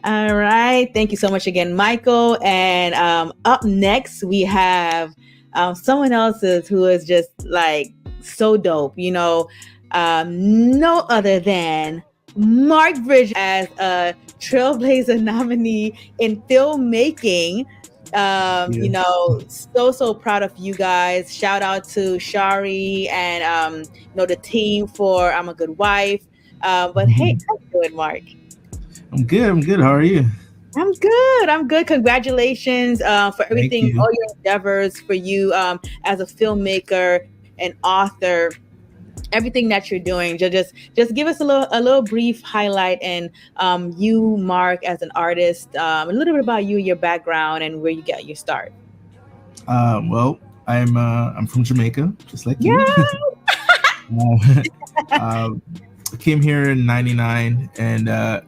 All right. Thank you so much again, Michael. And up next, we have someone else's who is just like so dope. No other than Mark Bridge as a Trailblazer nominee in filmmaking. Yeah. So proud of you guys. Shout out to Shari and the team for I'm a Good Wife. But hey, how you doing, Mark? I'm good. I'm good. How are you? I'm good. I'm good. Congratulations for Thank everything, you. all your endeavors for you as a filmmaker and author, everything that you're doing. Just give us a little brief highlight and you, Mark, as an artist, a little bit about you, your background, and where you got your start. Well, I'm from Jamaica, just like you. Yeah. uh, I came here in '99, and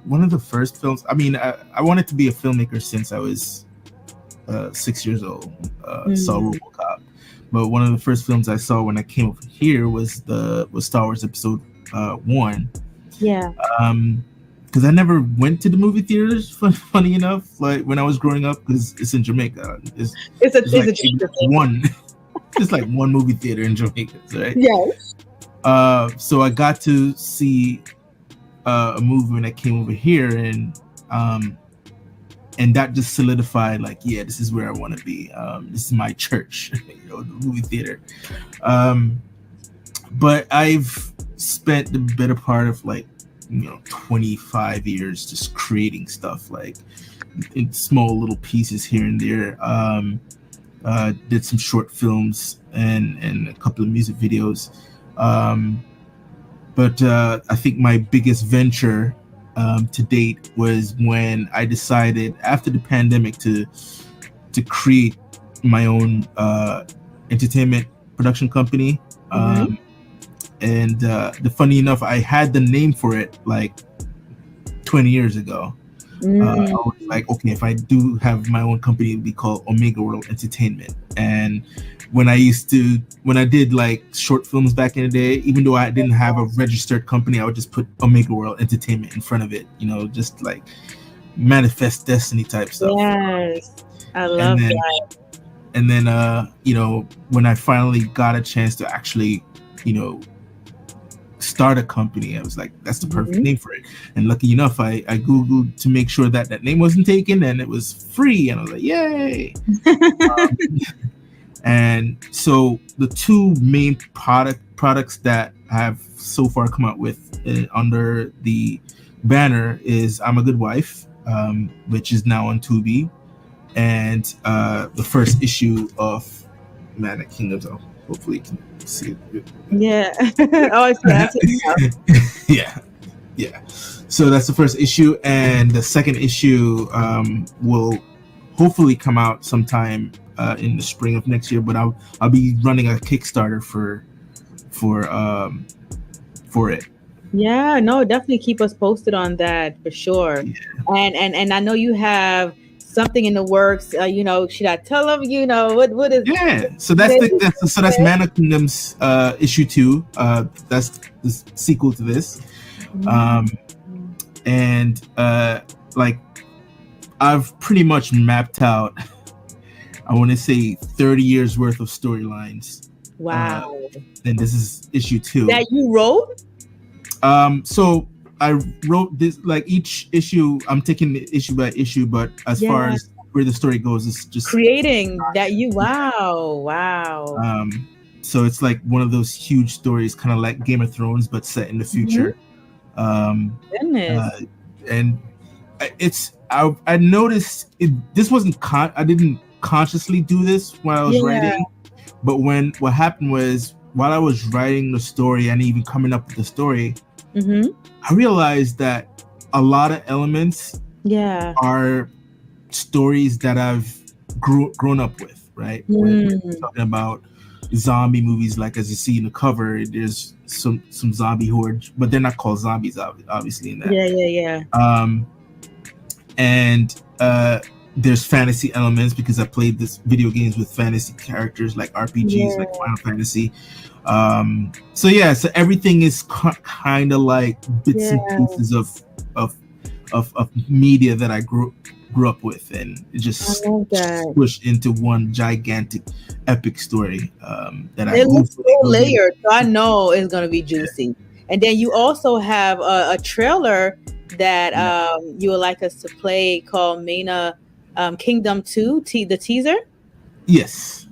one of the first films. I mean, I wanted to be a filmmaker since I was 6 years old. Saw Mm. RoboCop, but one of the first films I saw when I came over here was Star Wars Episode 1. Yeah. Because I never went to the movie theaters. Funny enough, like when I was growing up, because it's in Jamaica. It's like one. It's like one movie theater in Jamaica, right? Yes. So I got to see a movie when I came over here, and that just solidified, like, yeah, this is where I want to be. This is my church, the movie theater. But I've spent the better part of 25 years just creating stuff, like in small little pieces here and there. Did some short films and a couple of music videos. But I think my biggest venture to date was when I decided after the pandemic to create my own entertainment production company. And the funny enough, I had the name for it like 20 years ago. I was like, okay, if I do have my own company, it would be called Omega World Entertainment. And when I did like short films back in the day, even though I didn't have a registered company, I would just put Omega World Entertainment in front of it, just like manifest destiny type stuff. Yes. I love that. And then, when I finally got a chance to actually, start a company, I was like, that's the perfect name for it. And lucky enough, I Googled to make sure that name wasn't taken, and it was free. And I was like, yay. And so the two main products that have so far come out with under the banner is I'm a Good Wife, which is now on Tubi, and the first issue of Manic Kingdoms. Hopefully you can see it. Yeah. Oh, yeah. So that's the first issue, and the second issue will hopefully come out sometime in the spring of next year. But I'll be running a Kickstarter for it. Yeah, no, definitely keep us posted on that for sure. Yeah. And I know you have something in the works. Should I tell them? What is? Yeah. So that's Manic Kingdoms issue 2. That's the sequel to this. And like I've pretty much mapped out, I want to say 30 years worth of storylines. Wow. And this is issue 2 that you wrote. So I wrote this, like each issue I'm taking it issue by issue, but as far as where the story goes, it's just creating that you wow. So it's like one of those huge stories, kind of like Game of Thrones, but set in the future. Goodness. And it's I noticed this wasn't I didn't consciously do this while I was writing, but what happened was while I was writing the story and even coming up with the story, I realized that a lot of elements are stories that I've grown up with, right? We're talking about zombie movies, like as you see in the cover, there's some zombie horde, but they're not called zombies, obviously, in that. And there's fantasy elements because I played this video games with fantasy characters like RPGs, like Final Fantasy. So everything is kind of like bits and pieces of of media that I grew up with, and it I just love that. squished into one gigantic epic story that I It looks hopefully so will be able layered, so I to. know it's gonna be juicy. And then you also have a trailer that Yeah. you would like us to play called Mina Kingdom 2, the teaser. Yes.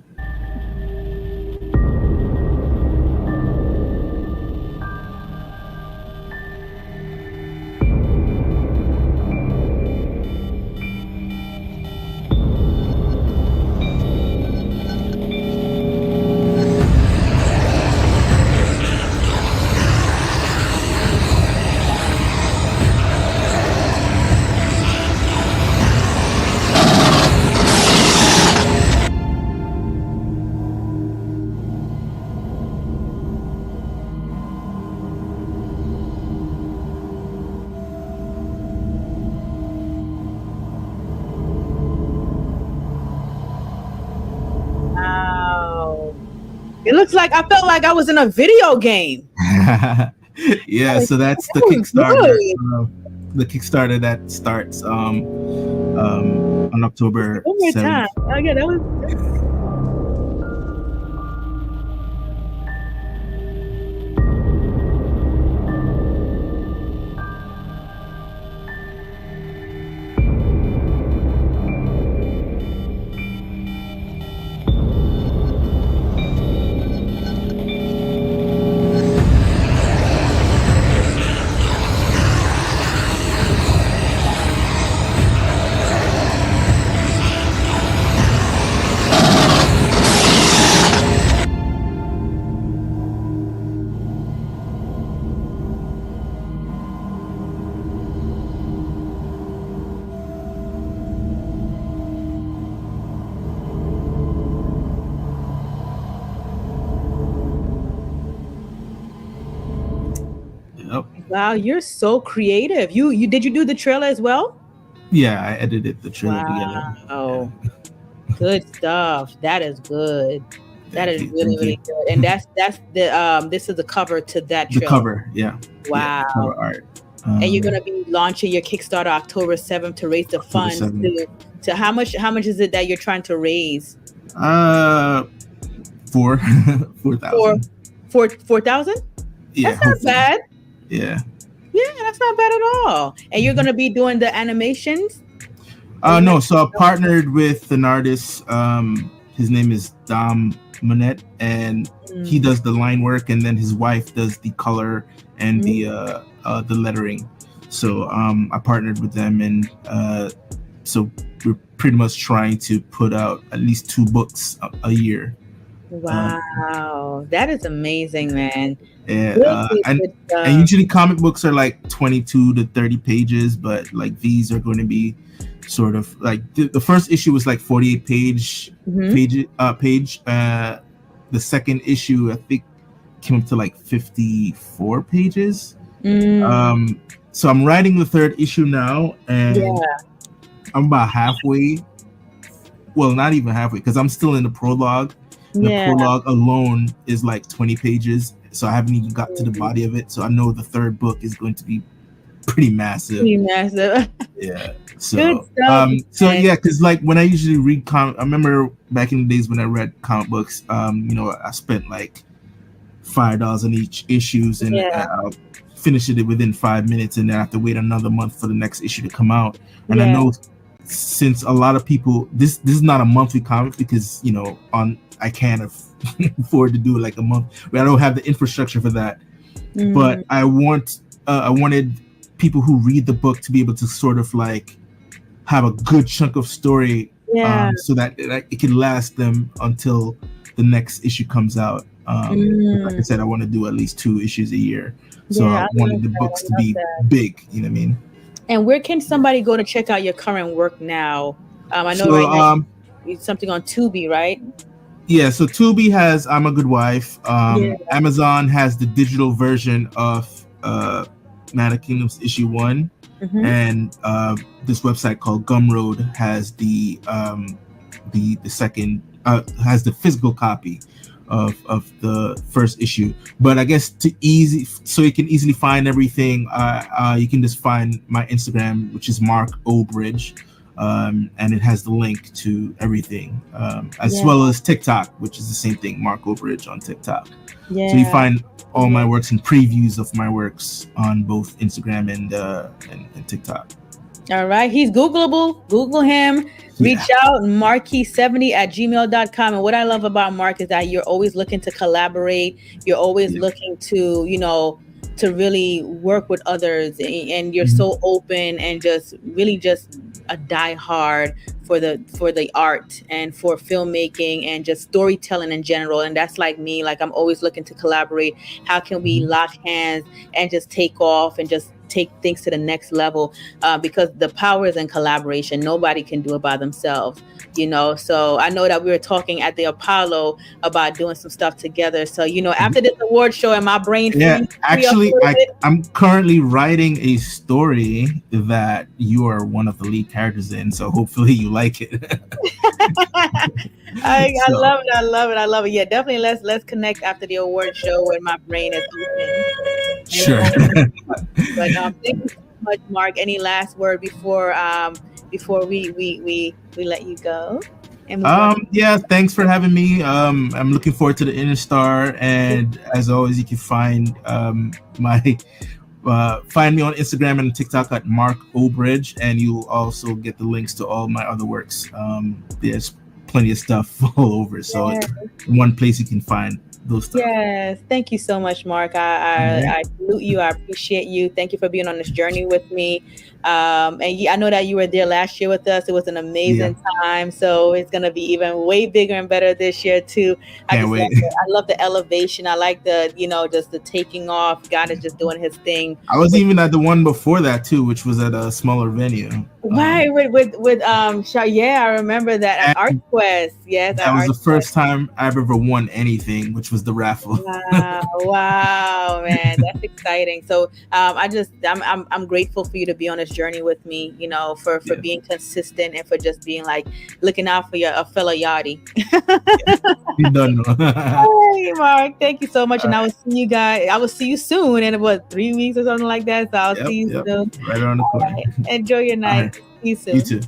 Wow. It looks like I felt like I was in a video game. Yeah, so that's That the was Kickstarter. good. The Kickstarter that starts on October One more time. 7th. Oh, yeah, that was. Yep. Wow, you're so creative. You did you do the trailer as well? Yeah, I edited the trailer together. Yeah. Wow. Good stuff. That is good. That Thank is you. really, Thank you. really good. And that's the this is the cover to that The trailer. cover, yeah. Yeah, the Wow. cover art. And you're gonna be launching your Kickstarter October 7th to raise the October funds 7th. to how much is it that you're trying to raise? Uh, four, For 4,000. 4,000? Yeah, That's not hopefully. bad. Yeah. Yeah, that's not bad at all. And you're gonna be doing the animations? No, so I partnered with an artist. His name is Dom Monette, and he does the line work, and then his wife does the color and the lettering. So I partnered with them, and so we're pretty much trying to put out at least 2 books a year. Wow, that is amazing, man. And Really and good stuff. and usually comic books are like 22 to 30 pages, but like these are going to be sort of like the first issue was like 48 page. The second issue I think came up to like 54 pages. So I'm writing the third issue now, and I'm about halfway. Well, not even halfway, because I'm still in the prologue. And the prologue alone is like 20 pages, so I haven't even got to the body of it. So I know the third book is going to be pretty massive. Yeah. So yeah, because like when I usually read I remember back in the days when I read comic books, I spent like $5 on each issues, and I'll finish it within 5 minutes, and then I have to wait another month for the next issue to come out. And I know since a lot of people, this is not a monthly comic, because I can't afford to do it like a month. I don't have the infrastructure for that. But I wanted people who read the book to be able to sort of like have a good chunk of story, so that it can last them until the next issue comes out. Like I said, I want to do at least 2 issues a year. So I wanted the books to be big, you know what I mean? And where can somebody go to check out your current work now? I know right now it's something on Tubi, right? Yeah, so Tubi has I'm a Good Wife. Amazon has the digital version of Man of Kingdoms issue 1. And this website called Gumroad has the second has the physical copy of the first issue. But I guess to easy, so you can easily find everything. You can just find my Instagram, which is Mark Obridge, and it has the link to everything, as Yeah. well as TikTok, which is the same thing, Mark Obridge on TikTok. So you Yeah. find all my works and previews of my works on both Instagram and TikTok. All right. He's Googleable. Google him. Yeah. Reach out, marquis70@gmail.com. And what I love about Mark is that you're always looking to collaborate. You're always Yeah. looking to, to really work with others. And you're Mhm. so open and just really just a diehard for the art and for filmmaking and just storytelling in general. And that's like me. Like I'm always looking to collaborate. How can we Mhm. lock hands and just take off and just take things to the next level? Because the power is in collaboration. Nobody can do it by themselves, So I know that we were talking at the Apollo about doing some stuff together. So, after this award show, and my brain Yeah, free up a actually, little bit. I'm currently writing a story that you are one of the lead characters in, so hopefully you like it. I So love it. I love it. I love it. Yeah, definitely. Let's connect after the award show when my brain is open. You sure. know, but thank you so much, Mark. Any last word before we let you go and move on? Yeah, thanks for having me. I'm looking forward to the Inner Star, and as always, you can find me on Instagram and TikTok at Mark Obridge, and you'll also get the links to all my other works. There's plenty of stuff all over, so Yeah. one place you can find those stuff. Yes, thank you so much, Mark. All right. I salute you. I appreciate you. Thank you for being on this journey with me. And I know that you were there last year with us. It was an Yeah, amazing time. So it's gonna be even way bigger and better this year too. I can't just love wait. it. I love the elevation. I like the, just the taking off. God is just doing His thing. I was With even at the one before that too, which was at a smaller venue. right with yeah, I remember that at Art And Quest. Yes, at that was Art the Quest. first time I've ever won anything, which was the raffle. Wow, wow, man, that's exciting. So, I'm grateful for you to be on this journey with me. For Yeah, being consistent and for just being like looking out for your a fellow yachty. you don't know. Hey, Mark, thank you so much, All and I will right. see you guys. I will see you soon in what 3 weeks or something like that. So I'll Yep, see you yep. soon. Right around the All corner. right, enjoy your All night. right. See you You soon. too.